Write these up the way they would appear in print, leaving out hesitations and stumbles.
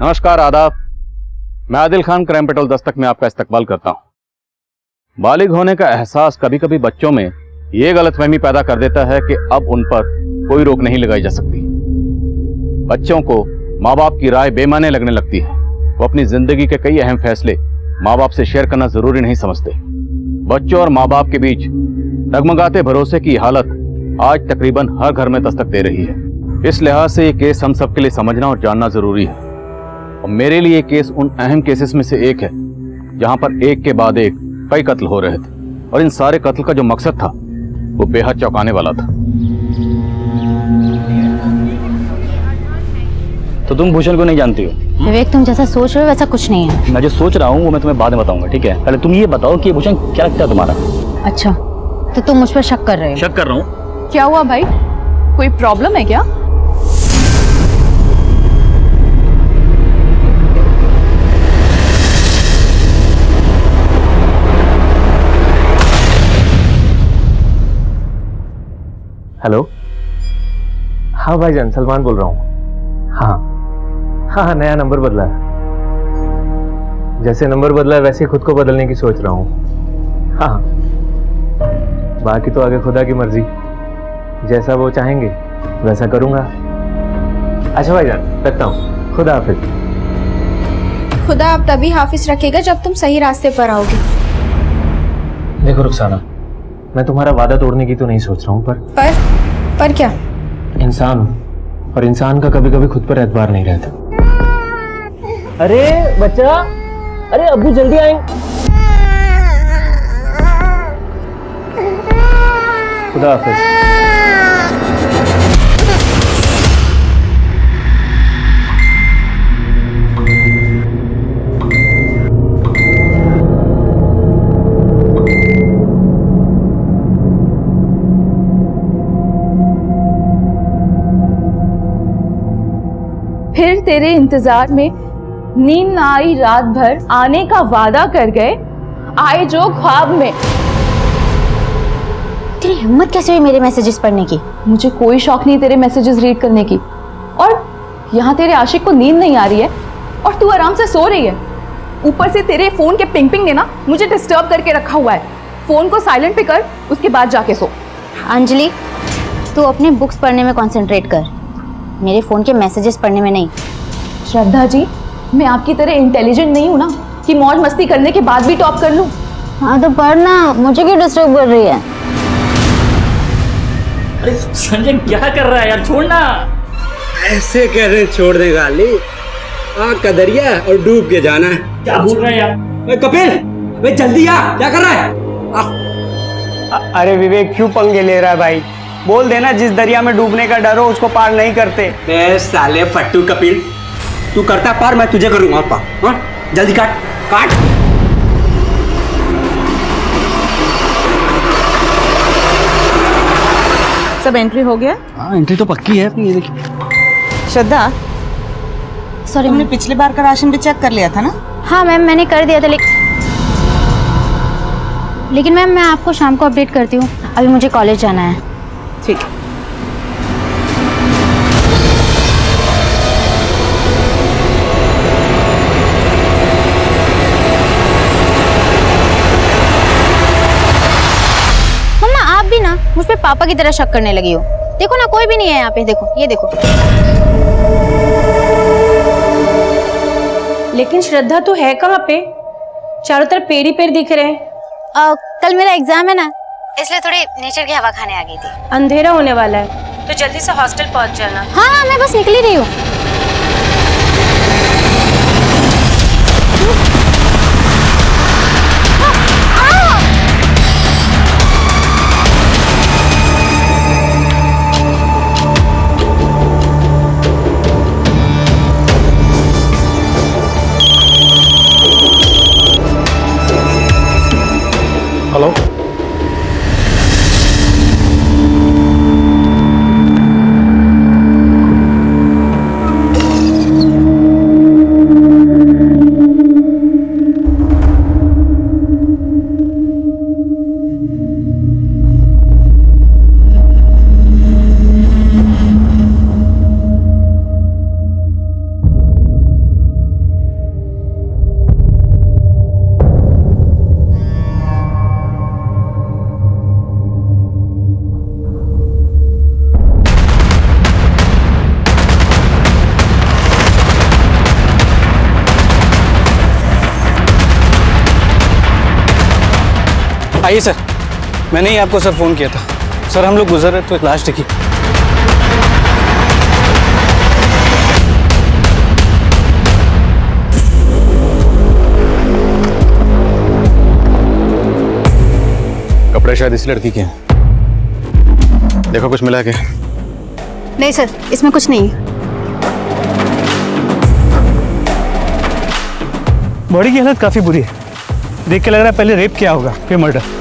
नमस्कार, आदाब। मैं आदिल खान क्राइम पेट्रोल दस्तक में आपका इस्तकबाल करता हूं। बालिग होने का एहसास कभी कभी बच्चों में ये गलतफहमी पैदा कर देता है कि अब उन पर कोई रोक नहीं लगाई जा सकती। बच्चों को माँ बाप की राय बेमाने लगने लगती है। वो अपनी जिंदगी के कई अहम फैसले माँ बाप से शेयर करना जरूरी नहीं समझते। बच्चों और माँ बाप के बीच डगमगाते भरोसे की हालत आज तकरीबन हर घर में दस्तक दे रही है। इस लिहाज से ये केस हम सबके लिए समझना और जानना जरूरी है। और मेरे लिए ये केस उन अहम केसेस में से एक है जहां पर एक के बाद एक कई कत्ल हो रहे थे और इन सारे कत्ल का जो मकसद था वो बेहद चौंकाने वाला था। तो तुम भूषण को नहीं जानती हो? विवेक, तुम जैसा सोच रहे हो वैसा कुछ नहीं है। मैं जो सोच रहा हूँ वो मैं तुम्हें बाद में बताऊंगा, ठीक है? पहले तुम ये बताओ कि भूषण क्या लगता है तुम्हारा? अच्छा, तो तुम मुझ पर शक कर रहे हो? शक कर रहा हूँ। क्या हुआ भाई, कोई प्रॉब्लम है क्या? हेलो। हाँ भाईजान, सलमान बोल रहा हूँ। हाँ, नया नंबर बदला है। जैसे नंबर बदला है वैसे खुद को बदलने की सोच रहा हूँ। हाँ, बाकी तो आगे खुदा की मर्जी, जैसा वो चाहेंगे वैसा करूँगा। अच्छा भाईजान, रखता हूँ। खुदा हाफिज। खुदा आप तभी हाफिज रखेगा जब तुम सही रास्ते पर आओगे। देखो रुखसाना, मैं तुम्हारा वादा तोड़ने की तो नहीं सोच रहा हूँ, पर क्या? इंसान हूँ और इंसान का कभी कभी खुद पर एतबार नहीं रहता। अरे बच्चा, अरे अब्बू जल्दी आएंगे। खुदा हाफिज। फिर तेरे इंतजार में नींद ना आई, रात भर आने का वादा कर गए, आए जो ख्वाब में। तेरी हिम्मत कैसे हुई मेरे मैसेजेस पढ़ने की? मुझे कोई शौक नहीं तेरे मैसेजेस रीड करने की, और यहाँ तेरे आशिक को नींद नहीं आ रही है और तू आराम से सो रही है। ऊपर से तेरे फोन के पिंग पिंग ने ना मुझे डिस्टर्ब करके रखा हुआ है। फोन को साइलेंट पे कर, उसके बाद जाके सो। अंजलि, तू अपने बुक्स पढ़ने में कंसंट्रेट कर, मेरे फोन के मैसेजेस पढ़ने में नहीं। श्रद्धा जी, मैं आपकी तरह इंटेलिजेंट नहीं हूँ ना कि मौज मस्ती करने के बाद भी टॉप कर लूँ। हाँ तो पढ़ना, मुझे क्यों डिस्टर्ब कर रही है? अरे संजय क्या कर रहा है यार, छोड़ना। ऐसे कैसे छोड़ देगा अली? आग का दरिया और डूब के जाना है। क्या बोल रहा है यार? कपिल, वे जल्दी आ, क्या कर रहा है? अरे विवेक, क्यों पंगे ले रहा है भाई? बोल देना जिस दरिया में डूबने का डर हो उसको पार नहीं करते। बे साले फट्टू कपिल, तू करता पार, मैं तुझे करूंगा पार। हाँ, जल्दी काट। सब एंट्री हो गया? हाँ, एंट्री तो पक्की है अपनी। ये देखिए श्रद्धा, सॉरी, तुमने पिछली बार का राशन भी चेक कर लिया था ना? हाँ मैम, मैंने कर दिया था, लेकिन मैम मैं आपको शाम को अपडेट करती हूँ, अभी मुझे कॉलेज जाना है। ठीक है। मम्मा, आप भी ना मुझ पे पापा की तरह शक करने लगी हो। देखो ना, कोई भी नहीं है यहाँ पे। देखो, ये देखो। लेकिन श्रद्धा तो है कहाँ पे? चारों तरफ पेड़ ही पेड़ दिख रहे हैं। कल मेरा एग्जाम है ना, इसलिए थोड़ी नेचर की हवा खाने आ गई थी। अंधेरा होने वाला है तो जल्दी से हॉस्टल पहुंच जाना। हाँ, मैं बस निकल ही रही हूँ। हेलो। आइए सर, मैंने ही आपको सर फ़ोन किया था। सर हम लोग गुजर रहे तो एक लाश दिखी। कपड़े शायद इस लड़की के हैं। देखो कुछ मिला है क्या? नहीं सर, इसमें कुछ नहीं है। बॉडी की हालत काफ़ी बुरी है, देख के लग रहा है पहले रेप किया होगा फिर मर्डर।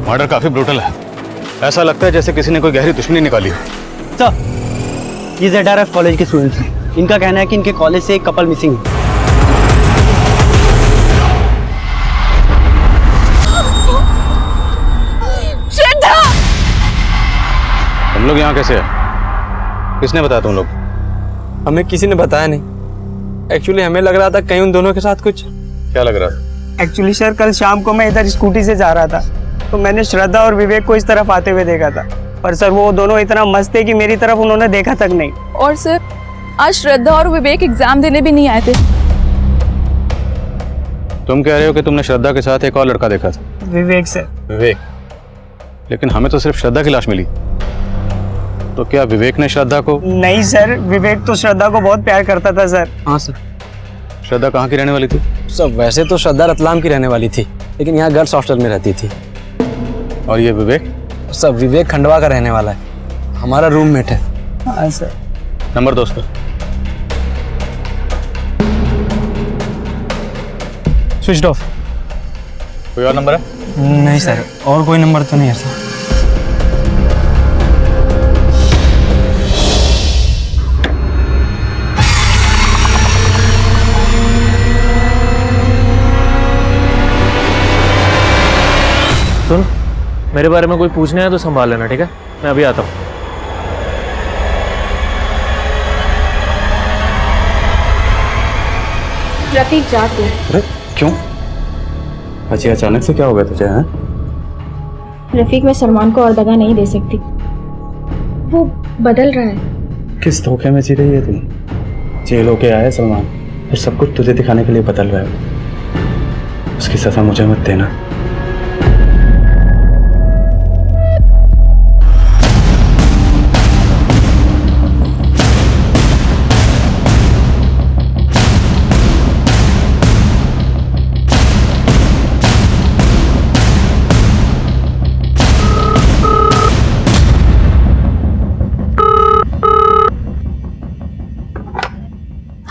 मर्डर काफी ब्रूटल है। ऐसा लगता है जैसे किसी ने कोई गहरी दुश्मनी निकाली हो। सर ये ZRF कॉलेज के स्टूडेंट्स हैं। इनका कहना है कि इनके कॉलेज से एक कपल मिसिंग है। तुम लोग यहाँ कैसे है? किसने बताया तुम लोग? हमें किसी ने बताया नहीं। एक्चुअली हमें लग रहा था कहीं उन दोनों के साथ कुछ। क्या लग रहा था? एक्चुअली सर कल शाम को मैं इधर स्कूटी से जा रहा था तो मैंने श्रद्धा और विवेक को इस तरफ आते हुए देखा था, पर सर वो दोनों इतना मस्त थे कि मेरी तरफ उन्होंने देखा तक नहीं। और सर आज श्रद्धा और विवेक एग्जाम देने भी नहीं आए थे। तुम कह रहे हो कि तुमने श्रद्धा के साथ एक और लड़का देखा था? विवेक सर। विवेक? लेकिन हमें तो सिर्फ श्रद्धा की लाश मिली। तो क्या विवेक ने श्रद्धा को? नहीं सर, विवेक तो श्रद्धा को बहुत प्यार करता था सर। हाँ सर। श्रद्धा कहाँ की रहने वाली थी? सर वैसे तो श्रद्धा रतलाम की रहने वाली थी, लेकिन यहाँ गर्ल्स हॉस्टल में रहती थी। और ये विवेक? सर विवेक खंडवा का रहने वाला है, हमारा रूममेट है। हाँ सर। नंबर दो उसका। Switch off. कोई और नंबर है? नहीं सर, और कोई नंबर तो नहीं है सर। सुन, मेरे बारे में कोई पूछने आया तो संभाल लेना, ठीक है? मैं अभी आता हूँ। रफीक जा तू। अरे क्यों? अच्छी अचानक से क्या हो गया तुझे? हैं? रफीक मैं सलमान को और दगा नहीं दे सकती, वो बदल रहा है। किस धोखे में जी रही है तुम? जेल होके आया सलमान और सब कुछ तुझे दिखाने के लिए बदल रहा है। उसकी सजा मुझे मत देना।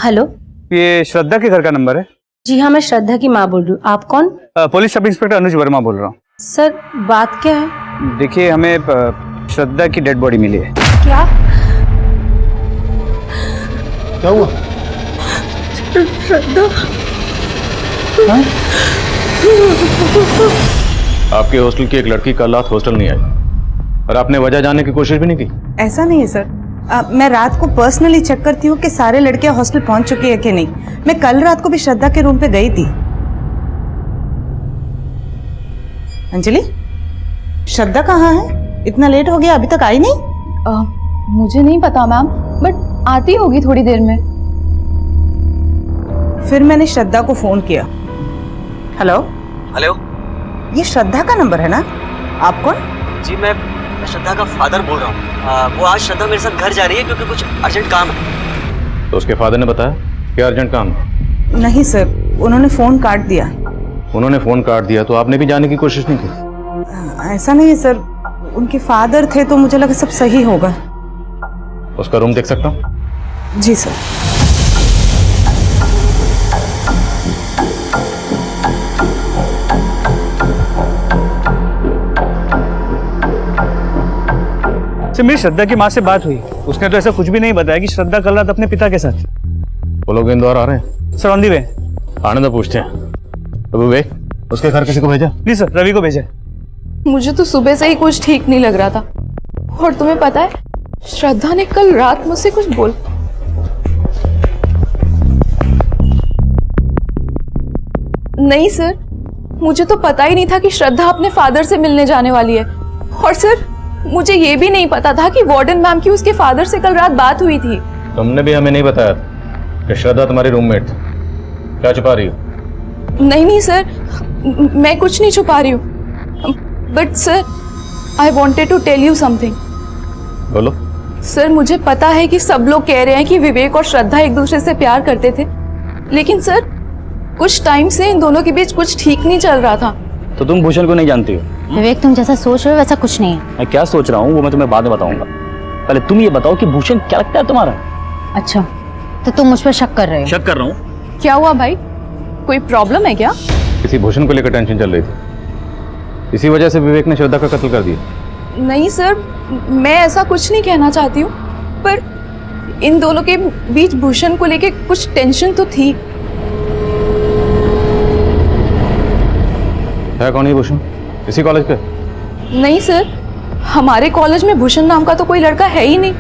हेलो, ये श्रद्धा के घर का नंबर है? जी हाँ, मैं श्रद्धा की माँ बोल रही हूँ। आप कौन? पुलिस सब इंस्पेक्टर अनुज वर्मा बोल रहा हूँ। सर बात क्या है? देखिए हमें श्रद्धा की डेड बॉडी मिली है। क्या? क्या हुआ? श्रद्धा? आपके हॉस्टल की एक लड़की कल रात हॉस्टल नहीं आई और आपने वजह जानने की कोशिश भी नहीं की? ऐसा नहीं है सर, मैं रात को पर्सनली चेक करती हूँ कि सारे लड़कियां हॉस्टल पहुंच चुकी है कि नहीं। मैं कल रात को भी श्रद्धा के रूम पे गई थी। अंजलि, श्रद्धा कहाँ है? इतना लेट हो गया, अभी तक आई नहीं? मुझे नहीं पता मैम, बट आती होगी थोड़ी देर में। फिर मैंने श्रद्धा को फोन किया। हेलो हेलो ये श्रद्धा का नंबर है ना? आप कौन? जी, मैं श्रद्धा का फादर बोल रहा हूँ। वो आज श्रद्धा मेरे साथ घर जा रही है क्योंकि कुछ अर्जेंट काम है। तो उसके फादर ने बताया क्या अर्जेंट काम? नहीं सर, उन्होंने फोन काट दिया। उन्होंने फोन काट दिया तो आपने भी जाने की कोशिश नहीं की? ऐसा नहीं है सर, उनके फादर थे तो मुझे लगा सब सही होगा। उसका रूम देख सकता हूँ? जी सर। मेरी श्रद्धा की माँ से बात हुई, उसने तो ऐसा कुछ भी नहीं बताया कि श्रद्धा कल रात अपने पिता के साथ। वो लोग इंदौर आ रहे हैं? सर ऑन दी वे। आने दो, पूछते हैं। तो विवेक, उसके घर किसी को भेजा? जी सर, रवि को भेजा। मुझे तो सुबह से ही कुछ ठीक नहीं लग रहा था। और तुम्हें पता है, श्रद्धा ने कल रात मुझसे कुछ बोल। नहीं सर, मुझे तो पता ही नहीं था कि श्रद्धा अपने फादर से मिलने जाने वाली है। और सर मुझे ये भी नहीं पता था कि वार्डन मैम की उसके फादर से कल रात बात हुई थी। तुमने भी हमें नहीं बताया कि श्रद्धा तुम्हारी रूममेट थी। क्या छुपा रही हो? नहीं नहीं सर, मैं कुछ नहीं छुपा रही हूँ। But sir I wanted to tell you something. बोलो। सर मुझे पता है कि सब लोग कह रहे हैं कि विवेक और श्रद्धा एक दूसरे से प्यार करते थे, लेकिन सर कुछ टाइम से इन दोनों के बीच कुछ ठीक नहीं चल रहा था। तो तुम भूषण को नहीं जानती हो? विवेक, तुम जैसा सोच रहे हो वैसा कुछ नहीं है। मैं क्या सोच रहा हूँ वो मैं तुम्हें बाद में बताऊंगा। पहले तुम ये बताओ कि भूषण क्या लगता है तुम्हारा? अच्छा, तो तुम मुझ पर शक कर रहे हो? शक कर रहा हूँ। क्या हुआ भाई, कोई प्रॉब्लम है क्या? किसी भूषण को लेकर टेंशन चल रही थी, इसी वजह से विवेक ने श्रद्धा का कत्ल कर दिया। नहीं सर, मैं ऐसा कुछ नहीं कहना चाहती हूँ, पर इन दोनों के बीच भूषण को लेके कुछ टेंशन तो थी। है कौन ये भूषण? इसी कॉलेज के? नहीं सर, हमारे कॉलेज में भूषण नाम का तो कोई लड़का है ही नहीं।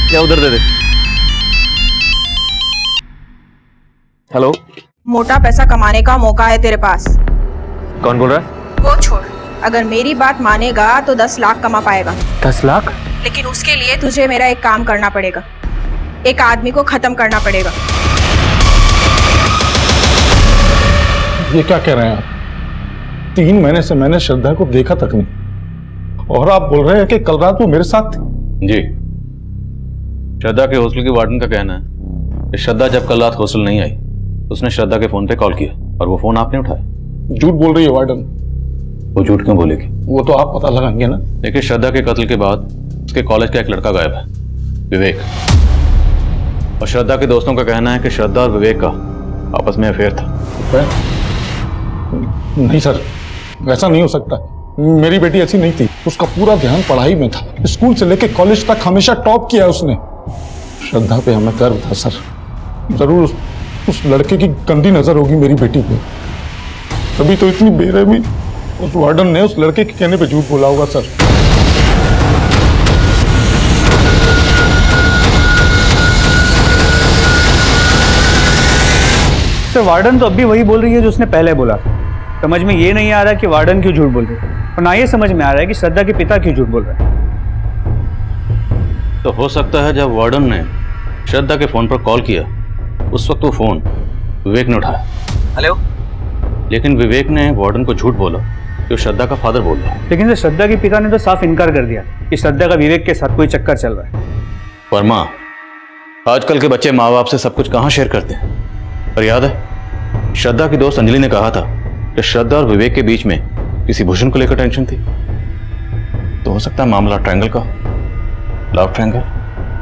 क्या उधर दे दे। हेलो, मोटा पैसा कमाने का मौका है तेरे पास। कौन बोल रहा है? वो छोड़, अगर मेरी बात मानेगा तो 10 लाख कमा पाएगा। 10 लाख? लेकिन उसके लिए तुझे मेरा एक काम करना पड़ेगा, एक आदमी को खत्म करना पड़ेगा। ये क्या कह रहे हैं आप? 3 महीने से मैंने श्रद्धा को देखा तक नहीं, और आप बोल रहे हैं कि कल रात वो मेरे साथ थी। जी, श्रद्धा के हॉस्टल की वार्डन का कहना है कि श्रद्धा जब कल रात हॉस्टल नहीं आई, उसने श्रद्धा के फोन पे कॉल किया और वो फोन आपने उठाया। झूठ बोल रही है वार्डन। वो झूठ क्यों बोलेगी? वो तो आप पता लगाएंगे ना। देखिए, श्रद्धा के कत्ल के बाद उसके कॉलेज का एक लड़का गायब है, विवेक, और श्रद्धा के दोस्तों का कहना है कि श्रद्धा और विवेक का आपस में अफेयर था। नहीं सर, ऐसा नहीं हो सकता। मेरी बेटी ऐसी नहीं थी, उसका पूरा ध्यान पढ़ाई में था। स्कूल से लेके कॉलेज तक हमेशा टॉप किया उसने। श्रद्धा पे हमें गर्व था सर। जरूर उस लड़के की गंदी नजर होगी मेरी बेटी पे, तभी तो इतनी बेरहमी उस वार्डन ने उस लड़के के कहने पे झूठ बोला होगा सर। सर वार्डन तो अब भी वही बोल रही है जो उसने पहले बोला। समझ में ये नहीं आ रहा कि वार्डन क्यों झूठ बोल रही है, और ना ये समझ में आ रहा है कि श्रद्धा के पिता क्यों झूठ बोल रहे हैं। तो हो सकता है जब वार्डन ने श्रद्धा के फोन पर कॉल किया, उस वक्त वो फोन विवेक ने उठाया। हेलो। लेकिन विवेक ने वार्डन को झूठ बोला कि वो श्रद्धा का फादर बोल रहा है। लेकिन सर श्रद्धा के पिता ने तो साफ इनकार कर दिया कि श्रद्धा का विवेक के साथ कोई चक्कर चल रहा है। वर्मा, आजकल के बच्चे माँ बाप से सब कुछ कहाँ शेयर करते हैं? पर याद है, श्रद्धा की दोस्त अंजलि ने कहा था कि श्रद्धा और विवेक के बीच में किसी भूषण को लेकर टेंशन थी। तो हो सकता है मामला ट्रायंगल का, लव ट्रायंगल।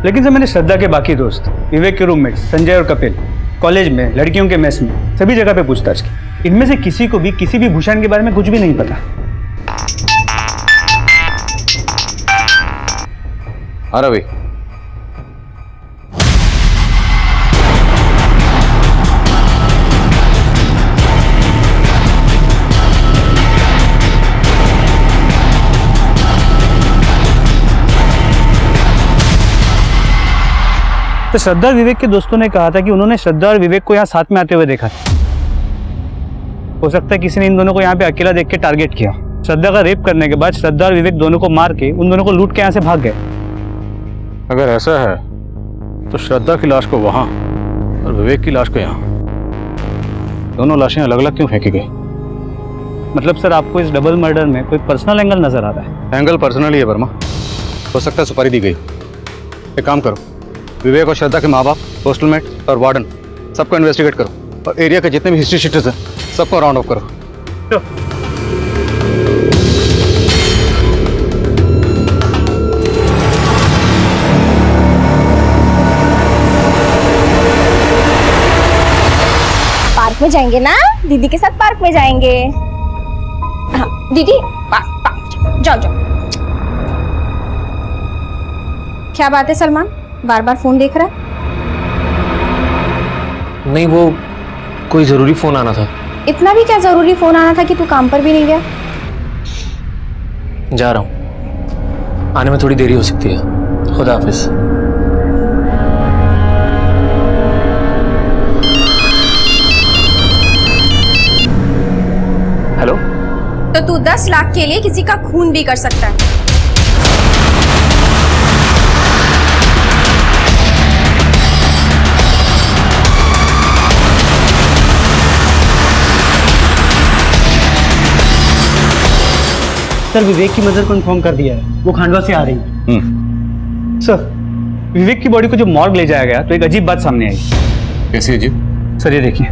लेकिन सर मैंने श्रद्धा के बाकी दोस्त, विवेक के रूममेट संजय और कपिल, कॉलेज में, लड़कियों के मेस में, सभी जगह पे पूछताछ की। इनमें से किसी को भी किसी भी भूषण के बारे में कुछ भी नहीं पता। हाँ रवि, तो श्रद्धा विवेक के दोस्तों ने कहा था कि उन्होंने श्रद्धा और विवेक को यहाँ साथ में आते हुए देखा था। हो सकता है किसी ने इन दोनों को यहाँ पे अकेला देख के टारगेट किया। श्रद्धा का रेप करने के बाद श्रद्धा और विवेक दोनों को मार के उन दोनों को लूट के यहाँ से भाग गए। अगर ऐसा है तो श्रद्धा की लाश को वहां और विवेक की लाश को यहाँ, दोनों लाशें अलग अलग क्यों फेंकी गई? मतलब सर आपको इस डबल मर्डर में कोई पर्सनल एंगल नजर आ रहा है? एंगल पर्सनली है वर्मा, हो सकता है सुपारी दी गई। एक काम करो, विवेक और श्रद्धा के माँ बाप, हॉस्टलमेट और वार्डन सबको इन्वेस्टिगेट करो, और एरिया के जितने भी हिस्ट्री शीटर्स हैं सबको राउंड अप करो। पार्क में जाएंगे ना, दीदी के साथ पार्क में जाएंगे। हाँ, दीदी जाओ जाओ। क्या बात है सलमान, बार बार फोन देख रहा है? नहीं, वो कोई जरूरी फोन आना था। इतना भी क्या जरूरी फोन आना था कि तू काम पर भी नहीं गया? जा रहा हूँ, आने में थोड़ी देरी हो सकती है। खुदा हाफिज। हेलो। तो तू 10 लाख के लिए किसी का खून भी कर सकता है। सर विवेक की मदर को इन्फॉर्म कर दिया है, वो खांडवा से आ रही है। सर विवेक की बॉडी को जब मॉर्ग ले जाया गया तो एक अजीब बात सामने आई। कैसी अजीब? सर ये देखिए,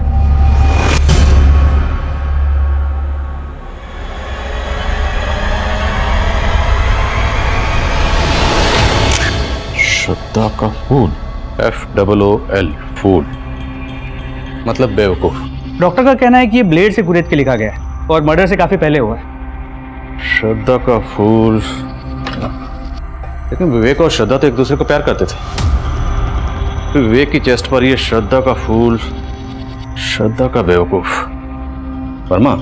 श्रद्धा का फूल, FOOL, फूल मतलब बेवकूफ। डॉक्टर का कहना है कि ये ब्लेड से कुरेद के लिखा गया है और मर्डर से काफी पहले हुआ है। श्रद्धा का फूल, लेकिन विवेक और श्रद्धा तो एक दूसरे को प्यार करते थे। फिर विवेक की चेस्ट पर ये श्रद्धा का फूल, श्रद्धा का बेवकूफ। वर्मा,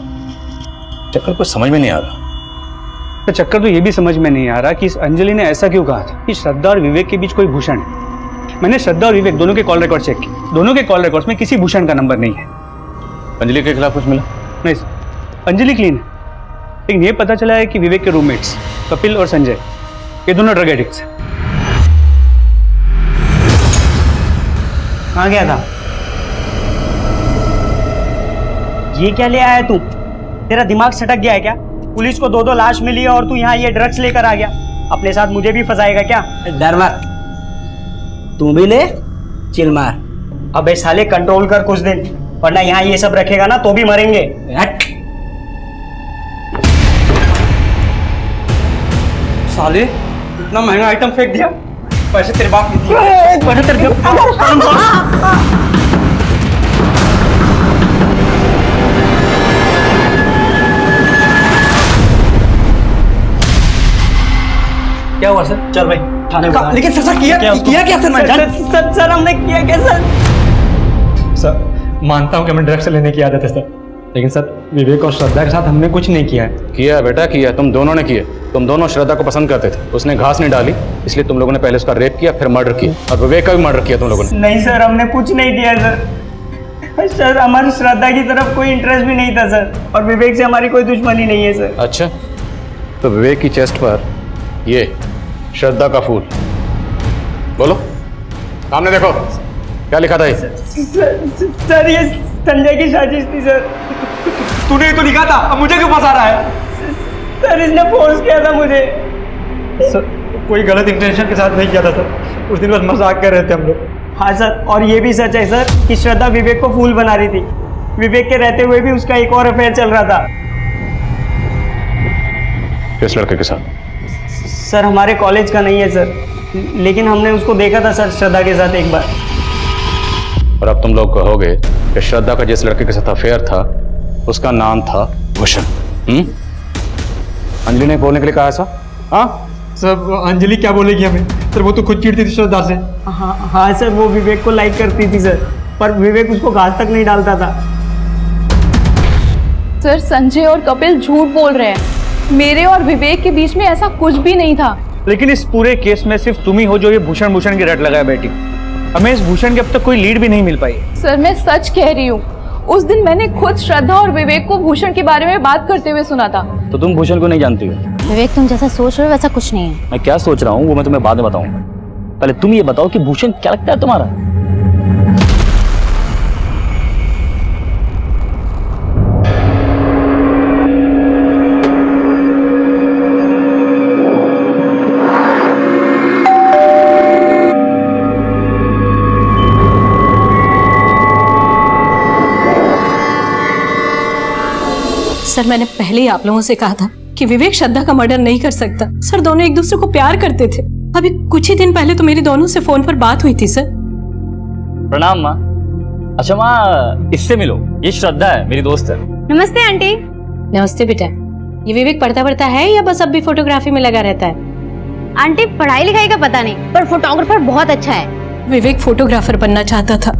चक्कर कुछ समझ में नहीं आ रहा। तो चक्कर तो ये भी समझ में नहीं आ रहा कि इस अंजलि ने ऐसा क्यों कहा था कि श्रद्धा और विवेक के बीच कोई भूषण है। मैंने श्रद्धा और विवेक दोनों के कॉल रिकॉर्ड चेक किए, दोनों के कॉल रिकॉर्ड्स में किसी भूषण का नंबर नहीं है। अंजलि के खिलाफ कुछ मिला? नहीं सर, अंजलि क्लीन है, लेकिन ये पता चला है कि विवेक के रूममेट्स कपिल और संजय ये दोनों ड्रग एडिक्ट्स हैं। कहाँ गया था? ये क्या ले आया है तू? तेरा दिमाग सटक गया है क्या? पुलिस को 2 लाश मिली है और तू यहाँ ये ड्रग्स लेकर आ गया। अपने साथ मुझे भी फंसाएगा क्या? डर मत, तू भी ले, चिल मार। अबे साले कंट्रोल कर कुछ दिन, वरना यहाँ ये सब रखेगा ना तो भी मरेंगे। हट। साले इतना महंगा आइटम फेंक दिया, पैसे तेरे बाप ने दिए। पैसे तेरे बाप। क्या हुआ सर? चल भाई थाने बुला। लेकिन सर किया क्या सर? मैं सर हमने किया क्या सर? सर मानता हूँ कि हमें ड्रग्स लेने की आदत है सर, लेकिन सर विवेक और श्रद्धा के साथ हमने कुछ नहीं किया है। किया बेटा, किया। तुम दोनों ने किया। तुम दोनों श्रद्धा को पसंद करते थे, उसने घास नहीं डाली, इसलिए तुम लोगों ने पहले उसका रेप किया, फिर मर्डर किया, और विवेक का भी मर्डर किया तुम लोगों ने। नहीं सर, हमने कुछ नहीं किया सर। सर हमारी श्रद्धा की तरफ कोई इंटरेस्ट भी नहीं था सर, और विवेक से हमारी कोई दुश्मनी नहीं है सर। अच्छा, तो विवेक की चेस्ट पर ये श्रद्धा का फूल, बोलो सामने देखो क्या लिखा था ये? सर ये संजय की साजिश थी सर। तूने ही तो लिखा था, अब मुझे क्यों फंसा रहा है? सर इसने फोर्स किया था मुझे। सर कोई गलत इंटेंशन के साथ नहीं किया था सर, उस दिन बस मजाक कर रहे थे हम लोग। हाँ सर, और ये भी सच है सर कि श्रद्धा विवेक को फूल बना रही थी। विवेक के रहते हुए भी उसका एक और अफेयर चल रहा था। किस लड़के के साथ? सर हमारे कॉलेज का नहीं है सर, लेकिन हमने उसको देखा था सर श्रद्धा के साथ एक बार। और अब तुम लोग कहोगे कि श्रद्धा का जिस लड़के के साथ अफेयर था उसका नाम था भूषण। अंजलि ने बोलने के लिए कहा ऐसा? हाँ सर अंजलि क्या बोलेगी हमें? सर वो तो खुद चिढ़ती थी श्रद्धा से। हाँ सर, वो विवेक को लाइक करती थी सर, पर विवेक उसको घास तक नहीं डालता था। सर संजय और कपिल झूठ बोल रहे हैं, मेरे और विवेक के बीच में ऐसा कुछ भी नहीं था। लेकिन इस पूरे केस में सिर्फ तुम ही हो जो ये भूषण की रट लगाए बैठी। हमें इस भूषण की अब तक कोई लीड भी नहीं मिल पाई। सर मैं सच कह रही हूँ, उस दिन मैंने खुद श्रद्धा और विवेक को भूषण के बारे में बात करते हुए सुना था। तो तुम भूषण को नहीं जानती हो? विवेक तुम जैसा सोच रहे हो वैसा कुछ नहीं है। मैं क्या सोच रहा हूँ वो मैं तुम्हें बाद में बताऊंगा। पहले तुम ये बताओ कि भूषण क्या लगता है तुम्हारा? सर मैंने पहले ही आप लोगों से कहा था कि विवेक श्रद्धा का मर्डर नहीं कर सकता। सर दोनों एक दूसरे को प्यार करते थे। अभी कुछ ही दिन पहले तो मेरी दोनों से फोन पर बात हुई थी सर। प्रणाम माँ। अच्छा माँ, इससे मिलो, ये श्रद्धा है, मेरी दोस्त है। नमस्ते आंटी। नमस्ते बेटा। ये विवेक पढ़ता है या बस अब भी फोटोग्राफी में लगा रहता है? आंटी पढ़ाई लिखाई का पता नहीं, पर फोटोग्राफर बहुत अच्छा है। विवेक फोटोग्राफर बनना चाहता था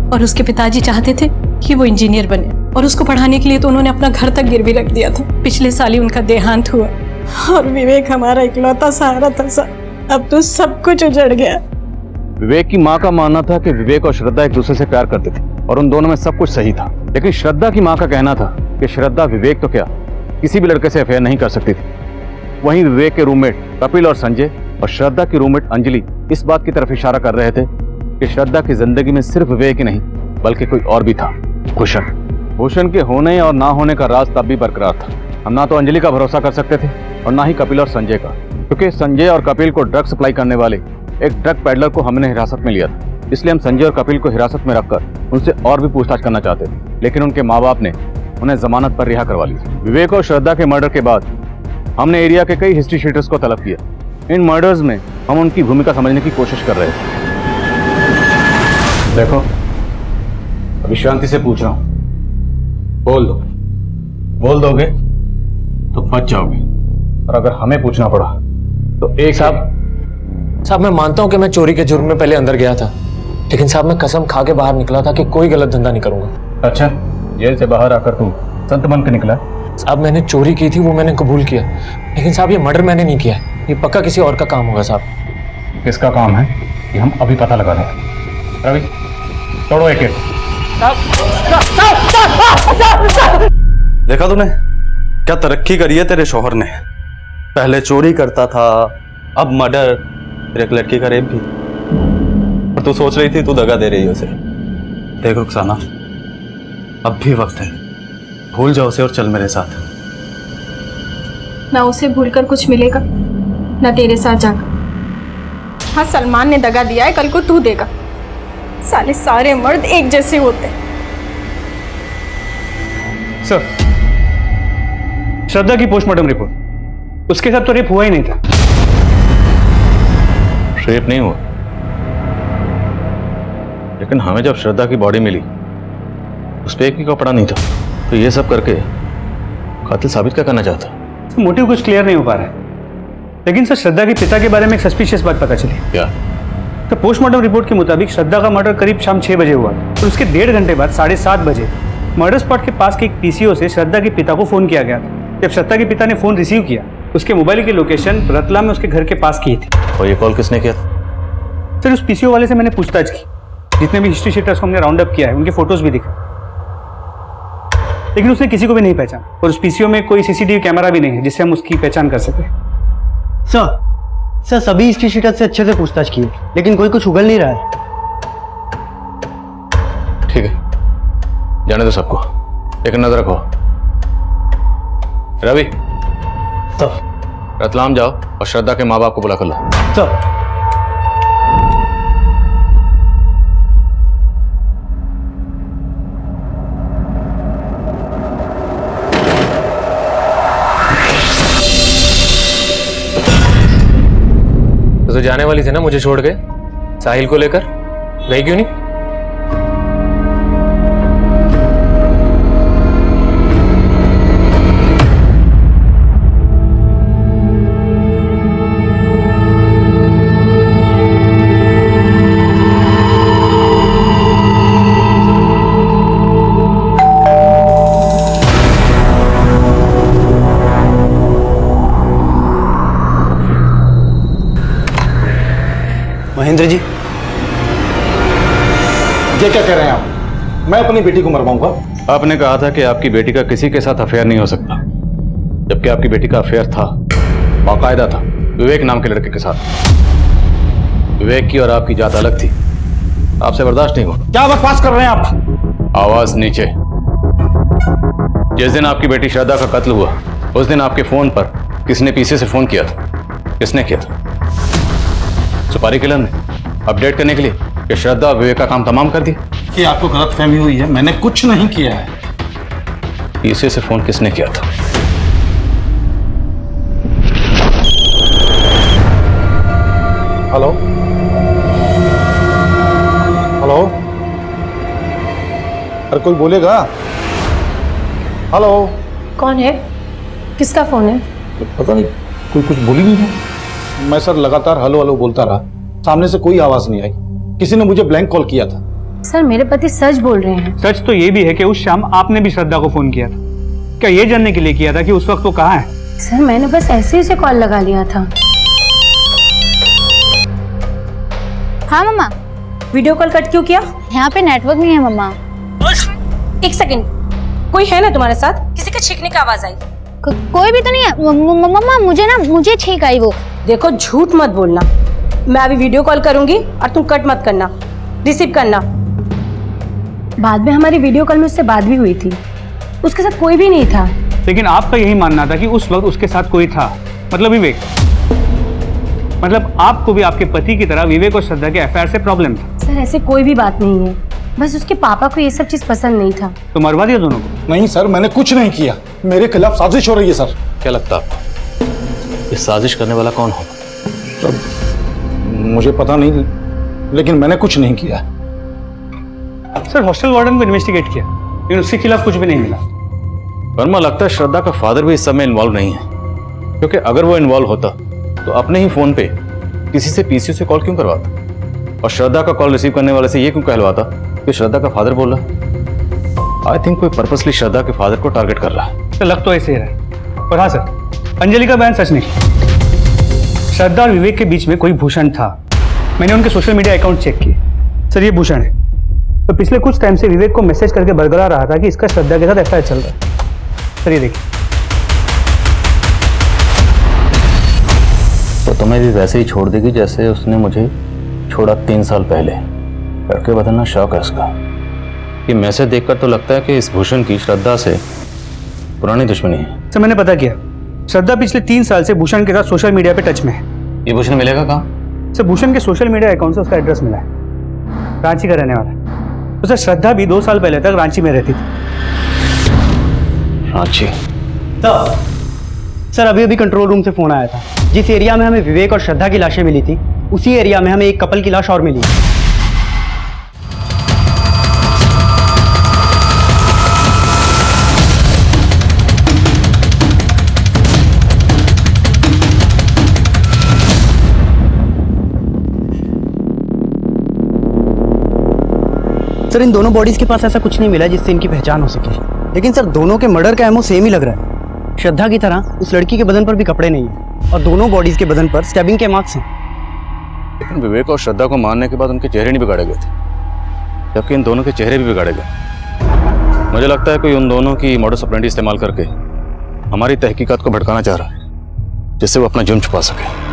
और उसके पिताजी चाहते थे कि वो इंजीनियर बने, और उसको पढ़ाने के लिए तो उन्होंने अपना घर तक गिरवी रख दिया था। पिछले साल ही उनका देहांत हुआ और विवेक हमारा इकलौता सहारा था सर। अब तो सब कुछ उजड़ गया। विवेक की माँ का मानना था कि विवेक और श्रद्धा एक दूसरे से प्यार करते थे और उन दोनों में सब कुछ सही था, लेकिन श्रद्धा की माँ का कहना था कि श्रद्धा विवेक तो क्या किसी भी लड़के से अफेयर नहीं कर सकती थी। वहीं विवेक के रूममेट कपिल और संजय और श्रद्धा की रूममेट अंजलि इस बात की तरफ इशारा कर रहे थे कि श्रद्धा की जिंदगी में सिर्फ विवेक ही नहीं बल्कि कोई और भी था, भूषण। भूषण के होने और ना होने का राज तब भी बरकरार था। हम ना तो अंजलि का भरोसा कर सकते थे और ना ही कपिल और संजय का, क्योंकि संजय और कपिल को ड्रग सप्लाई करने वाले एक ड्रग पेडलर को हमने हिरासत में लिया था। इसलिए हम संजय और कपिल को हिरासत में रखकर उनसे और भी पूछताछ करना चाहते थे, लेकिन उनके माँ बाप ने उन्हें जमानत पर रिहा करवा लिया। विवेक और श्रद्धा के मर्डर के बाद हमने एरिया के कई हिस्ट्री शीटर्स को तलब किया। इन मर्डर्स में हम उनकी भूमिका समझने की कोशिश कर रहे थे। देखो, अभी शांति से पूछ रहा हूं, बोल दोगे तो बच जाओगे, और अगर हमें पूछना पड़ा तो एक साहब मैं मानता हूं कि मैं चोरी के जुर्म में पहले अंदर गया था, लेकिन साहब मैं कसम खा के बाहर निकला था कि कोई गलत धंधा नहीं करूंगा। अच्छा, जेल से बाहर आकर तुम संत बन के निकला? साहब मैंने चोरी की थी, वो मैंने कबूल किया, लेकिन साहब ये मर्डर मैंने नहीं किया, ये पक्का किसी और का काम होगा साहब। किसका काम है ये हम अभी पता लगा रहे हैं। रवि, तोड़ो एक। देखा तूने क्या तरक्की करी है तेरे शौहर ने। पहले चोरी करता था, अब मर्डर, फिर एक लड़की का रेप भी। और तू सोच रही थी तू दगा दे रही है उसे। देख रुखसाना, अब भी वक्त है, भूल जाओ उसे और चल मेरे साथ। ना उसे भूलकर कुछ मिलेगा, ना तेरे साथ जाकर। हाँ, सलमान ने दगा दिया है, कल को तू देगा। साले सारे मर्द एक जैसे होते हैं। सर, श्रद्धा की पोस्टमार्टम रिपोर्ट, उसके साथ तो रेप हुआ ही नहीं था। रेप नहीं हुआ, लेकिन हमें जब श्रद्धा की बॉडी मिली उस पर एक भी कपड़ा नहीं था, तो ये सब करके कातिल साबित क्या करना चाहता? मोटिव कुछ क्लियर नहीं हो पा रहा है, लेकिन सर श्रद्धा के पिता के बारे में एक सस्पिशियस बात पता चली। क्या? तो पोस्टमार्टम रिपोर्ट के मुताबिक श्रद्धा का मर्डर करीब शाम 6 बजे हुआ और उसके 1.5 घंटे बाद 7:30 बजे मर्डर स्पॉट के पास के एक पीसीओ से श्रद्धा के पिता को फोन किया गया था। जब श्रद्धा के पिता ने फोन रिसीव किया, उसके मोबाइल की लोकेशन रतलाम में उसके घर के पास की थी। और ये कॉल किसने किया? सर, उस पीसीओ वाले से मैंने पूछताछ की, जितने भी हिस्ट्री शीटर्स को हमने राउंड अप किया है उनके फोटोज भी दिखे, लेकिन उसने किसी को भी नहीं पहचाना, और उस पीसीओ में कोई सीसीटीवी कैमरा भी नहीं है जिससे हम उसकी पहचान कर सके। सर सभी हिस्ट्री शीटर से अच्छे से पूछताछ की, लेकिन कोई कुछ उगल नहीं रहा है। ठीक है, जाने दो सबको, एक नजर रखो। रवि, तो रतलाम जाओ और श्रद्धा के माँ बाप को बुला कर लो। तो तो जाने वाली थी ना मुझे छोड़ के साहिल को लेकर, गई क्यों नहीं? महेंद्र जी, ये क्या कह रहे हैं आप? मैं अपनी बेटी को मरवाऊंगा? आपने कहा था कि आपकी बेटी का किसी के साथ अफेयर नहीं हो सकता, जबकि आपकी बेटी का अफेयर था, बाकायदा था, विवेक नाम के लड़के के साथ। विवेक की और आपकी जात अलग थी, आपसे बर्दाश्त नहीं हुआ। क्या बकवास कर रहे हैं आप? आवाज नीचे। जिस दिन आपकी बेटी श्रद्धा का कत्ल हुआ उस दिन आपके फोन पर किसने पीछे से फोन किया था? किसने किया था? सुपारी किलर ने, अपडेट करने के लिए कि श्रद्धा और विवेक का काम तमाम कर दिया। कि आपको गलतफहमी हुई है, मैंने कुछ नहीं किया है। पीछे से फोन किसने किया था? हेलो हेलो, अरे कोई बोलेगा? हेलो, कौन है? किसका फोन है? पता नहीं, कोई कुछ बोली नहीं है। मैं सर लगातार हेलो हेलो बोलता रहा, सामने से कोई आवाज नहीं आई। किसी ने मुझे ब्लैंक कॉल किया था। सर मेरे पति सच बोल रहे हैं। सच तो ये भी है कि उस शाम आपने भी श्रद्धा को फोन किया था। क्या ये जानने के लिए किया था कि उस वक्त वो कहाँ है? सर मैंने बस ऐसे ही उसे कॉल लगा लिया था। हाँ मम्मा। वीडियो कॉल कट क्यों किया? यहाँ पे नेटवर्क नहीं है मम्मा। एक सेकंड, कोई है ना तुम्हारे साथ? किसी का छींकने की आवाज आई? कोई भी तो नहीं है मम्मा। मुझे छींक आई वो। देखो झूठ मत बोलना। मैं अभी वीडियो कॉल करूंगी और तुम कट मत करना, रिसीव करना। बाद में हमारी वीडियो कॉल में उससे बात भी हुई थी, उसके साथ कोई भी नहीं था। लेकिन आपका यही मानना था कि उस वक्त उसके साथ कोई था, मतलब विवेक। मतलब आपको भी आपके पति की तरह विवेक और श्रद्धा के अफेयर से प्रॉब्लम था। सर ऐसे कोई भी बात नहीं है, बस उसके पापा को ये सब चीज पसंद नहीं था। तो मरवा दिया दोनों को? नहीं सर, मैंने कुछ नहीं किया। मेरे खिलाफ साजिश हो रही है सर। क्या लगता है आपको इस साजिश करने वाला कौन होगा? सर मुझे पता नहीं, लेकिन मैंने कुछ नहीं किया। सर हॉस्टल वार्डन को इन्वेस्टिगेट किया, लेकिन उसके खिलाफ कुछ भी नहीं मिला। वर्मा, लगता है श्रद्धा का फादर भी इस सब में इन्वॉल्व नहीं है, क्योंकि अगर वो इन्वॉल्व होता तो अपने ही फोन पे किसी से पीसीओ से कॉल क्यों करवाता, और श्रद्धा का कॉल रिसीव करने वाले से ये क्यों कहलवाता कि श्रद्धा का फादर बोल रहा? आई थिंक कोई पर्पसली श्रद्धा के फादर को टारगेट कर रहा है। तो लग तो ऐसे ही रहा है। और हाँ सर, अंजलि का बयान सच नहीं। श्रद्धा और विवेक के बीच में कोई भूषण था। मैंने उनके सोशल मीडिया अकाउंट चेक किए। सर ये भूषण है, तो पिछले कुछ टाइम से विवेक को मैसेज करके बरगला रहा था कि इसका श्रद्धा के साथ अफेयर चल रहा है। सर ये देखिए। तो तुम्हें भी वैसे ही छोड़ देगी जैसे उसने मुझे छोड़ा 3 साल पहले। करके बदलना शौक है उसका। ये मैसेज देखकर तो लगता है कि इस भूषण की श्रद्धा से पुरानी दुश्मनी है। सर मैंने पता किया, श्रद्धा पिछले 3 साल से भूषण के साथ सोशल मीडिया पे टच में है। ये भूषण मिलेगा कहाँ? सर भूषण के सोशल मीडिया अकाउंट से उसका एड्रेस मिला है, रांची का रहने वाला है। तो सर श्रद्धा भी 2 साल पहले तक रांची में रहती थी। रांची? सर अभी कंट्रोल रूम से फोन आया था। जिस एरिया में हमें विवेक और श्रद्धा की लाशें मिली थी, उसी एरिया में हमें एक कपल की लाश और मिली। सर इन दोनों बॉडीज के पास ऐसा कुछ नहीं मिला जिससे इनकी पहचान हो सके, लेकिन सर दोनों के मर्डर का एमओ सेम ही लग रहा है। श्रद्धा की तरह उस लड़की के बदन पर भी कपड़े नहीं है और दोनों बॉडीज के बदन पर स्टैबिंग के मार्क्स हैं। लेकिन विवेक और श्रद्धा को मारने के बाद उनके चेहरे नहीं बिगाड़े गए थे, जबकि इन दोनों के चेहरे भी बिगाड़े गए। मुझे लगता है कोई उन दोनों की मॉडस ऑपरेंडी इस्तेमाल करके हमारी तहकीकात को भटकाना चाह रहा है, जिससे वो अपना जुर्म छुपा सके।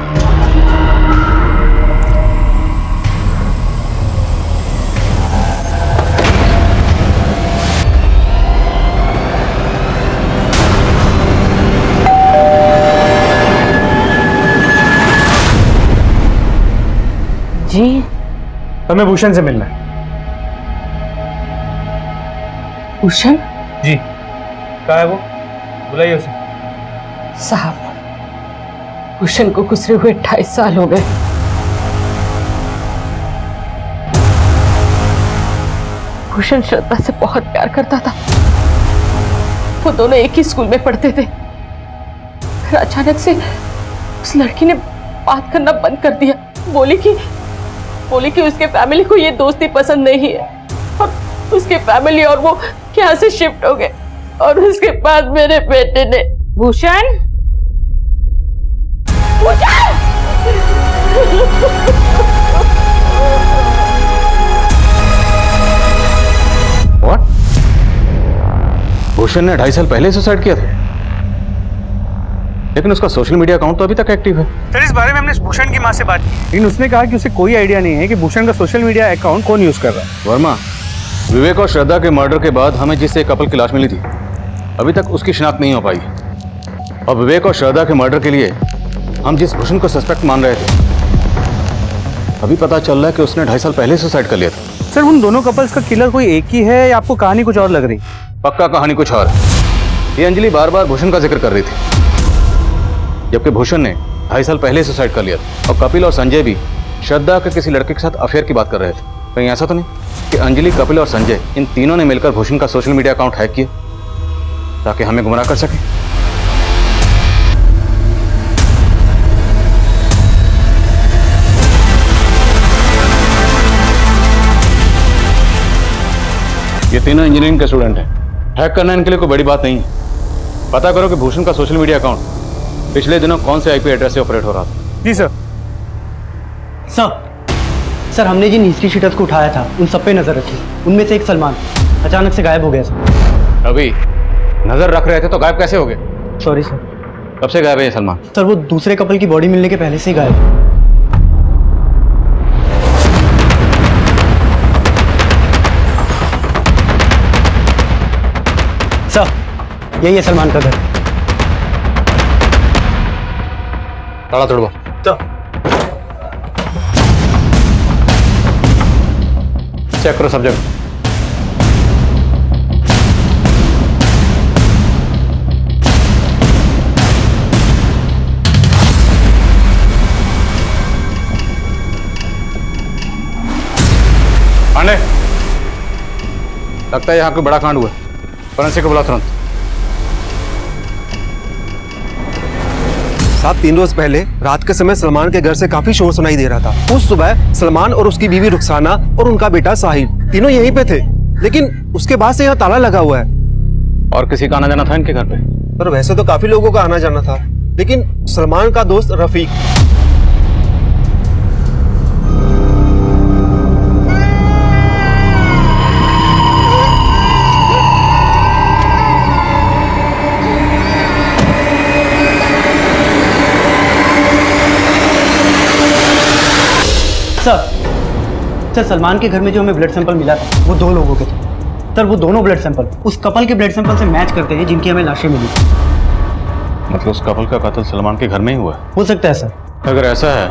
जी हमें भूषण से मिलना है। भूषण? जी कहाँ है वो? बुलाइए उसे। साहब भूषण को गुजरे हुए 28 साल हो गए। भूषण श्रद्धा से बहुत प्यार करता था, वो दोनों एक ही स्कूल में पढ़ते थे। फिर अचानक से उस लड़की ने बात करना बंद कर दिया। बोली कि उसके फैमिली को ये दोस्ती पसंद नहीं है और उसके फैमिली और वो यहाँ से शिफ्ट हो गए। और उसके बाद मेरे बेटे ने भूषण What? भूषण ने 2.5 साल पहले सुसाइड किया था, लेकिन उसका सोशल मीडिया अकाउंट तो अभी तक एक्टिव है। सर इस बारे में हमने भूषण की माँ से बात की, लेकिन उसने कहा कि उसे कोई आइडिया नहीं है कि भूषण का सोशल मीडिया अकाउंट कौन यूज कर रहा है। वर्मा, विवेक और श्रद्धा के मर्डर के बाद हमें जिससे कपल की लाश मिली थी, अभी तक उसकी शिनाख्त नहीं हो पाई। और विवेक और श्रद्धा के मर्डर के लिए हम जिस भूषण को सस्पेक्ट मान रहे थे, अभी पता चल रहा है कि उसने 2.5 साल पहले सुसाइड कर लिया था। सर उन दोनों कपल्स का किलर कोई एक ही है या आपको कहानी कुछ और लग रही? पक्का कहानी कुछ और है। ये अंजलि बार बार भूषण का जिक्र कर रही थी, जबकि भूषण ने 2.5 साल पहले सुसाइड कर लिया था। और कपिल और संजय भी श्रद्धा के किसी लड़के के साथ अफेयर की बात कर रहे थे। कहीं ऐसा तो नहीं कि अंजलि, कपिल और संजय इन तीनों ने मिलकर भूषण का सोशल मीडिया अकाउंट हैक किया ताकि हमें गुमराह कर सके? ये तीनों इंजीनियरिंग के स्टूडेंट हैं। हैक करना इनके लिए कोई बड़ी बात नहीं है। पता करो कि भूषण का सोशल मीडिया अकाउंट पिछले दिनों कौन से आईपी एड्रेस से ऑपरेट हो रहा था। जी सर। सर हमने जिन हिस्ट्री शीटर्स को उठाया था उन सब पे नजर रखी। उनमें से एक सलमान अचानक से गायब हो गया सर। अभी नजर रख रहे थे तो गायब कैसे हो गए? Sorry sir. कब से गायब है ये सलमान? सर वो दूसरे कपल की बॉडी मिलने के पहले से ही गायब है। सर यही है सलमान का घर। ताला तोड़वा। चेक करो सब जगह। पांडे, लगता है यहाँ कोई बड़ा कांड हुआ। फोरेंसिक को बुला तुरंत। साहब 3 रोज पहले रात के समय सलमान के घर से काफी शोर सुनाई दे रहा था। उस सुबह सलमान और उसकी बीवी रुखसाना और उनका बेटा साहिल तीनों यहीं पे थे, लेकिन उसके बाद से यहाँ ताला लगा हुआ है। और किसी का आना जाना था इनके घर पे? पर वैसे तो काफी लोगों का आना जाना था, लेकिन सलमान का दोस्त रफीक। सर सलमान के घर में जो हमें ब्लड सैंपल मिला था वो 2 लोगों के थे। सर वो दोनों ब्लड सैंपल उस कपल के ब्लड सैंपल से मैच करते हैं जिनकी हमें लाशें मिली। मतलब उस कपल का कत्ल सलमान के घर में ही हुआ है? हो सकता है सर। अगर ऐसा है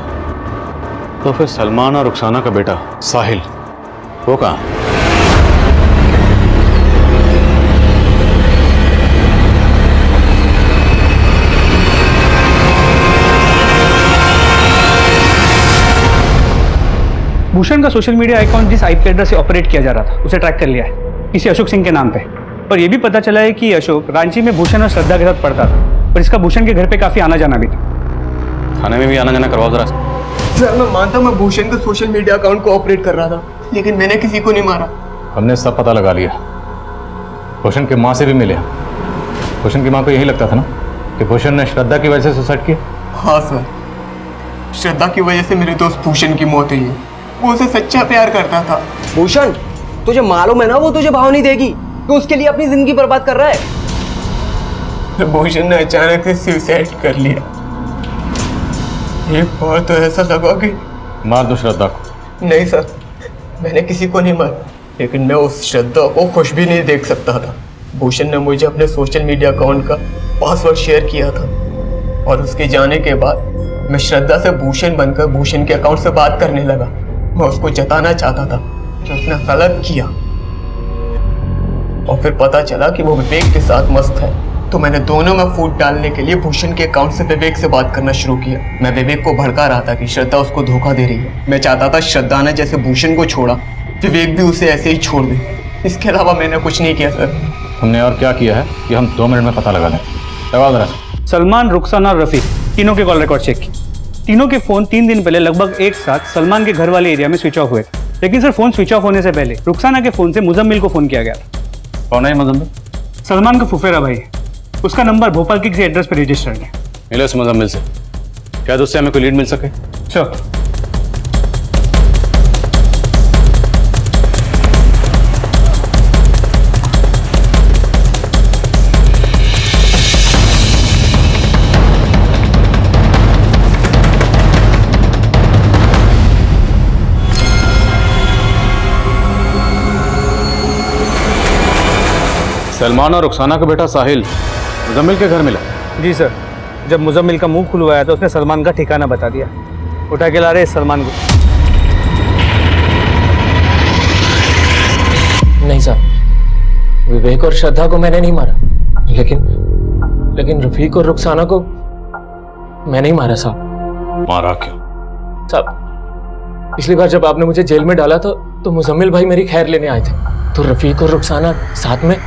तो फिर सलमान और रुखसाना का बेटा साहिल वो कहाँ है? भूषण का सोशल मीडिया अकाउंट जिस आईपी एड्रेस से ऑपरेट किया जा रहा था उसे ट्रैक कर लिया है, किसी अशोक सिंह के नाम पे। और ये भी पता चला है कि अशोक रांची में भूषण और श्रद्धा के साथ पढ़ता था और इसका भूषण के घर पे काफी आना जाना भी था। थाने में भी आना जाना करवाओ जरा। सर मैं मानता हूँ मैं भूषण के सोशल मीडिया अकाउंट को ऑपरेट कर रहा था, लेकिन मैंने किसी को नहीं मारा। हमने सब पता लगा लिया। भूषण की माँ से भी मिले। भूषण की माँ को यही लगता था ना कि भूषण ने श्रद्धा की वजह से सुसाइड किया? हाँ सर, श्रद्धा की वजह से मेरे दोस्त भूषण की मौत हुई है। वो उसे सच्चा प्यार करता था। भूषण तुझे मालूम है ना वो तुझे भाव नहीं देगी, तो उसके लिए अपनी जिंदगी बर्बाद कर रहा है। भूषण ने अचानक से सुसाइड कर लिया। एक बार तो ऐसा लगा कि मार दो श्रद्धा को। नहीं सर, मैंने किसी को नहीं मारा, लेकिन मैं उस श्रद्धा को खुश भी नहीं देख सकता था। भूषण ने मुझे अपने सोशल मीडिया अकाउंट का पासवर्ड शेयर किया था और उसके जाने के बाद मैं श्रद्धा से भूषण बनकर भूषण के अकाउंट से बात करने लगा। मैं उसको जताना चाहता था कि उसने गलत किया, और फिर पता चला कि वो विवेक के साथ मस्त है, तो मैंने दोनों में फूट डालने के लिए भूषण के अकाउंट से विवेक से बात करना शुरू किया। मैं विवेक को भड़का रहा था कि श्रद्धा उसको धोखा दे रही है। मैं चाहता था श्रद्धा ने जैसे भूषण को छोड़ा, विवेक भी उसे ऐसे ही छोड़ दे। इसके अलावा मैंने कुछ नहीं किया सर। हमने और क्या किया है कि हम 2 मिनट में पता लगा दें। लगा जरा। सलमान, रुखसाना और रफीक तीनों के कॉल रिकॉर्ड चेक की। तीनों के फोन 3 दिन पहले लगभग एक साथ सलमान के घर वाले एरिया में स्विच ऑफ हुए थे, लेकिन सर फोन स्विच ऑफ होने से पहले रुखसाना के फोन से मुजम्मिल को फोन किया गया था। कौन है मुजम्मिल? सलमान का फुफेरा भाई। उसका नंबर भोपाल के किसी एड्रेस पर रजिस्टर्ड है। मिलो इस मुजम्मिल से, क्या उससे हमें कोई लीड मिल सके? श्योर। सलमान और रुखसाना का बेटा साहिल मुजम्मिल के घर मिला? जी सर, जब मुजम्मिल का मुंह खुलवाया तो उसने सलमान का ठिकाना बता दिया। उठा के ला रहे सलमान को। नहीं साहब, विवेक और श्रद्धा को मैंने नहीं मारा, लेकिन रफीक और रुखसाना को मैंने ही मारा साहब। मारा क्यों? साहब पिछली बार जब आपने मुझे जेल में डाला था तो मुजम्मिल भाई मेरी खैर लेने आए थे, तो रफीक और रुखसाना साथ में,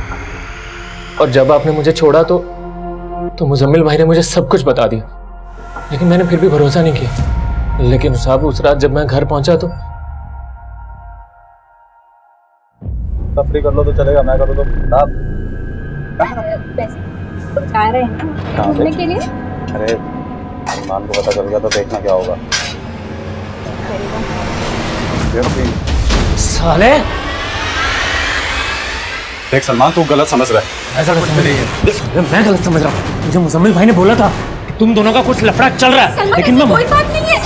और जब आपने मुझे छोड़ा तो मुजम्मिल भाई ने मुझे सब कुछ बता दिया, लेकिन मैंने फिर भी भरोसा नहीं किया। लेकिन साहब उस रात जब मैं घर पहुंचा तो तफरी कर लो तो चलेगा, मैं करूँ तो आप जा रहे हैं ना घूमने के लिए। अरे सलमान को पता चल गया तो देखना क्या होगा। साले देख सलमान, तू गलत समझ रहा है। ऐसा कुछ नहीं है, मैं गलत समझ रहा हूँ। मुझे मुजम्मिल भाई ने बोला था कि तुम दोनों का कुछ लफड़ा चल रहा है, लेकिन मैं कोई बात नहीं है।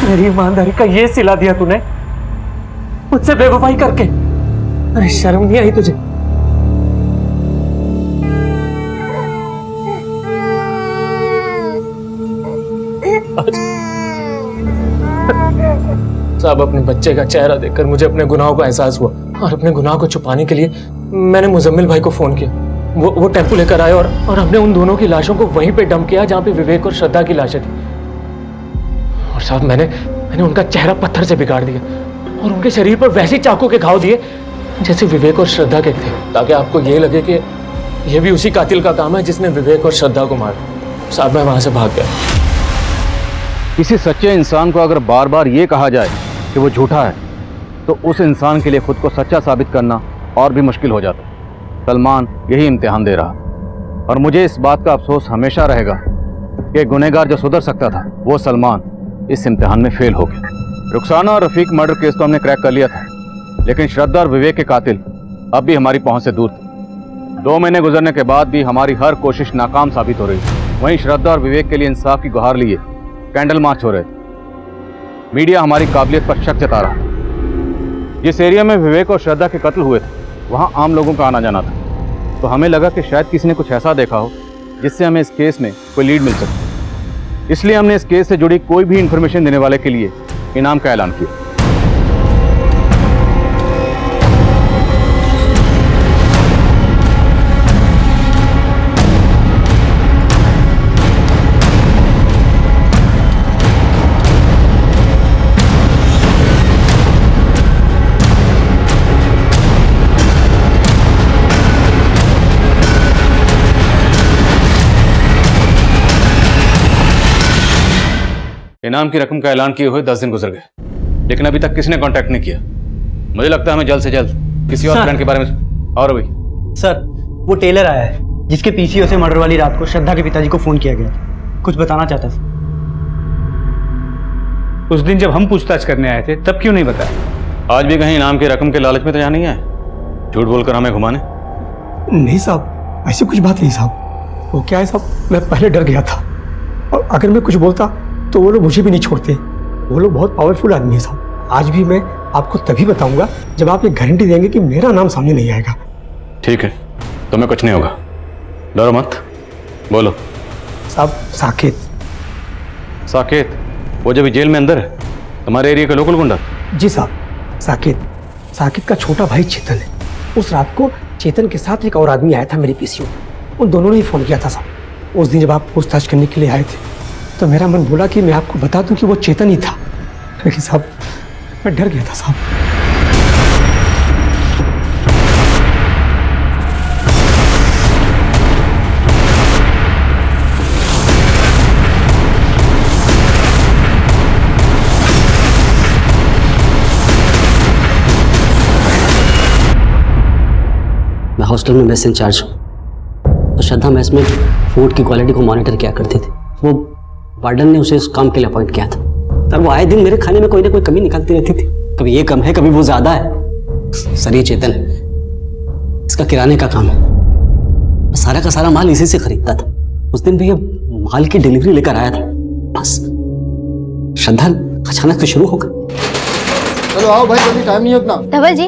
मेरी ईमानदारी का ये सिला दिया तूने मुझसे बेवफाई करके। अरे शर्म नहीं आई तुझे? साहब, अपने बच्चे का चेहरा देखकर मुझे अपने गुनाहों का एहसास हुआ और अपने गुनाह को छुपाने के लिए मैंने मुजम्मिल भाई को फोन किया। वो टेम्पो लेकर आए और हमने उन दोनों की लाशों को वहीं पे डंप किया जहाँ पे विवेक और श्रद्धा की लाशें थी। और साहब, मैंने उनका चेहरा पत्थर से बिगाड़ दिया और उनके शरीर पर वैसे चाकू के घाव दिए जैसे विवेक और श्रद्धा के थे, ताकि आपको ये लगे कि ये भी उसी कातिल का काम है जिसने विवेक और श्रद्धा को मारा। साहब, मैं वहां से भाग गया। किसी सच्चे इंसान को अगर बार बार ये कहा जाए कि वो झूठा है तो उस इंसान के लिए खुद को सच्चा साबित करना और भी मुश्किल हो जाता है। सलमान यही इम्तिहान दे रहा और मुझे इस बात का अफसोस हमेशा रहेगा कि गुनहगार जो सुधर सकता था वो सलमान इस इम्तिहान में फेल हो गया। रुखसाना और रफीक मर्डर केस तो हमने क्रैक कर लिया था, लेकिन श्रद्धा और विवेक के कातिल अब भी हमारी पहुंच से दूर थे। 2 महीने गुजरने के बाद भी हमारी हर कोशिश नाकाम साबित हो रही थी। वहीं श्रद्धा और विवेक के लिए इंसाफ की गुहार लिए कैंडल मार्च हो रहे थे। मीडिया हमारी काबिलियत पर शक जता रहा। जिस एरिया में विवेक और श्रद्धा के कत्ल हुए थे वहाँ आम लोगों का आना जाना था, तो हमें लगा कि शायद किसी ने कुछ ऐसा देखा हो जिससे हमें इस केस में कोई लीड मिल सके। इसलिए हमने इस केस से जुड़ी कोई भी इंफॉर्मेशन देने वाले के लिए इनाम का ऐलान किया। इनाम की रकम का ऐलान किए हुए 10 दिन गुजर गए, लेकिन अभी तक किसी ने कांटेक्ट नहीं किया। मुझे लगता है हमें जल्द से जल्द किसी और प्लान के बारे में। और अभी सर, वो टेलर आया है जिसके पीसीओ से मर्डर वाली रात को श्रद्धा के पिताजी को फोन किया गया था। कुछ बताना चाहता था। उस दिन जब हम पूछताछ करने आए थे तब क्यों नहीं बताया? आज भी कहीं इनाम की रकम के लालच में तो यहाँ नहीं आए, झूठ बोलकर हमें घुमाने? नहीं साहब, ऐसी कुछ बात नहीं साहब। वो क्या है साहब, मैं पहले डर गया था और अगर मैं कुछ बोलता तो वो लोग मुझे भी नहीं छोड़ते। वो लोग बहुत पावरफुल आदमी है साहब। आज भी मैं आपको तभी बताऊंगा जब आप ये गारंटी देंगे कि मेरा नाम सामने नहीं आएगा। ठीक है, तुम्हें कुछ नहीं होगा, डरो मत। बोलो। साहब, साकेत। साकेत? वो जब जेल में अंदर है, तुम्हारे एरिया का लोकल गुंडा? जी साहब, साकेत। साकेत का छोटा भाई चेतन है। उस रात को चेतन के साथ एक और आदमी आया था मेरे पीसीओ। उन दोनों ने ही फोन किया था साहब। उस दिन जब आप पूछताछ करने के लिए आए थे तो मेरा मन बोला कि मैं आपको बता दूं कि वो चेतन ही था, लेकिन साहब मैं डर गया था साहब। मैं हॉस्टल में मेस इंचार्ज हूँ, तो श्रद्धा मेस में फूड की क्वालिटी को मॉनिटर किया करती थी। वो वार्डन ने उसे इस काम के लिए अपॉइंट किया था और वो आए दिन मेरे खाने में कोई ना कोई कमी निकालती रहती थी। कभी ये कम है, कभी वो ज्यादा है। सर, ये चेतन है, इसका किराने का काम है। सारा का सारा माल इसी से खरीदता था। उस दिन भी ये माल की डिलीवरी लेकर आया था, बस श्रद्धा अचानक से शुरू हो गई। चलो आओ भाई, अभी टाइम नहीं है उतना। धवल जी,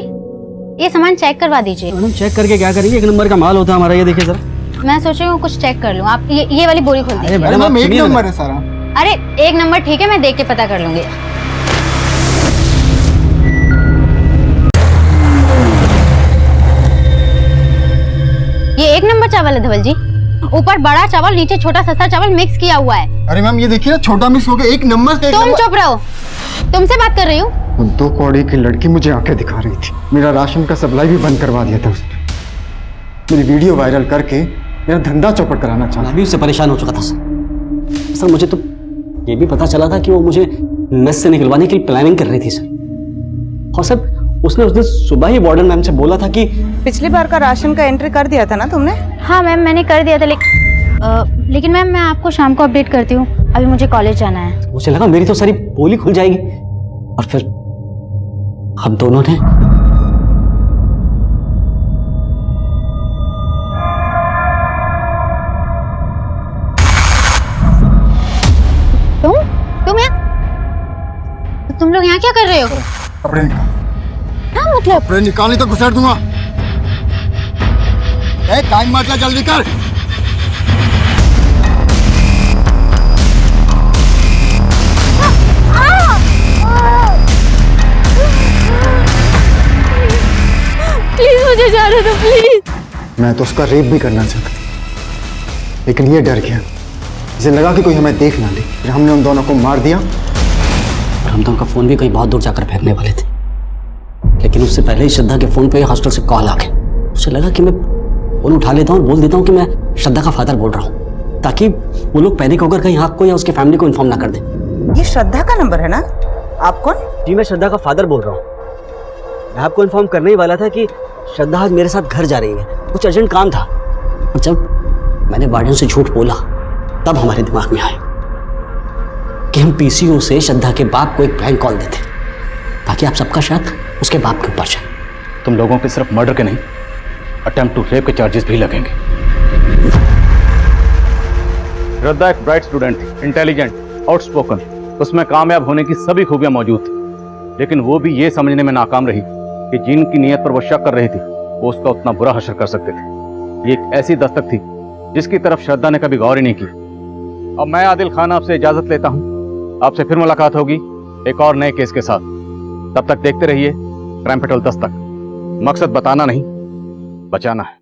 ये सामान चेक करवा दीजिए। मैडम, चेक करके क्या करेंगे? 1 नंबर का माल होता है हमारा। ये देखिए जरा। मैं सोच रही हूँ कुछ चेक कर लूँ। आप ये वाली बोरी खोल दीजिए। मैडम, 1 नंबर है सारा। अरे 1 नंबर ठीक है, मैं देख के पता कर लूंगी। ये 1 नंबर चावल है धवल जी। ऊपर बड़ा चावल, नीचे छोटा सस्ता चावल मिक्स किया हुआ है। अरे मैम, ये देखिए ना, छोटा मिक्स हो गया। 1 नंबर का। तुम चुप रहो, तुमसे बात कर रही हूँ। 2 कौड़ी की लड़की मुझे आंखें दिखा रही थी। मेरा राशन का सप्लाई भी बंद करवा दिया था उसने। मेरी वीडियो वायरल करके मेरा धंधा चौपट कराना चाहा। मैं भी उससे परेशान हो चुका था सर। मुझे तो ये भी पता चला था कि वो मुझे मेस से निकलवाने की प्लानिंग कर रही थी सर। और सर उसने उस दिन सुबह ही वार्डन मैम से बोला था कि पिछली बार का राशन का एंट्री कर दिया था ना तुमने? हाँ मैम मैंने कर दिया था लेकिन मैम मैं आपको शाम को अपडेट करती हूँ, अभी मुझे कॉलेज जाना है। मुझे लगा मेरी तो सारी पोली खुल जाएगी, और फिर हम दोनों ने तुम लोग यहाँ क्या कर रहे हो? कपड़े निकाल। हाँ मतलब कपड़े निकाल नहीं तो घुसेड़ दूंगा। टाइम मत ले, जल्दी कर। प्लीज मुझे जाने दो प्लीज। मैं तो उसका रेप भी करना चाहता था, लेकिन ये डर गया। इसे लगा कि कोई हमें देख ना ले, फिर हमने उन दोनों को मार दिया। हम तो उनका फोन भी कहीं बहुत दूर जाकर फेंकने वाले थे, लेकिन उससे पहले ही श्रद्धा के फोन पे हॉस्टल से कॉल आ गया। उसे लगा कि मैं फोन उठा लेता हूँ और बोल देता हूँ कि मैं श्रद्धा का फादर बोल रहा हूँ, ताकि वो लोग पैनिक होकर कहीं आपको या उसके फैमिली को इन्फॉर्म ना कर दें। ये श्रद्धा का नंबर है ना? आप कौन? जी मैं श्रद्धा का फादर बोल रहा हूँ। मैं आपको इन्फॉर्म करने ही वाला था कि श्रद्धा आज मेरे साथ घर जा रही है, कुछ अर्जेंट काम था। और जब मैंने वार्डन से झूठ बोला तब हमारे दिमाग में आया कि हम पीसीओ से श्रद्धा के बाप को एक प्रैंक कॉल देते, ताकि आप सबका शक उसके बाप के ऊपर जाए। तुम लोगों के सिर्फ मर्डर के नहीं, अटेम्प्ट टू रेप के चार्जेस भी लगेंगे। श्रद्धा एक ब्राइट स्टूडेंट थी, इंटेलिजेंट, आउटस्पोकन, उसमें कामयाब होने की सभी खूबियां मौजूद थी, लेकिन वो भी ये समझने में नाकाम रही कि जिनकी नीयत पर वो शक कर रही थी वो उसका उतना बुरा हश्र कर सकते थे। ये एक ऐसी दस्तक थी जिसकी तरफ श्रद्धा ने कभी गौर ही नहीं की। अब मैं आदिल खान आपसे इजाजत लेता हूं, आपसे फिर मुलाकात होगी एक और नए केस के साथ। तब तक देखते रहिए क्राइम पेट्रोल दस्तक। मकसद बताना नहीं, बचाना है।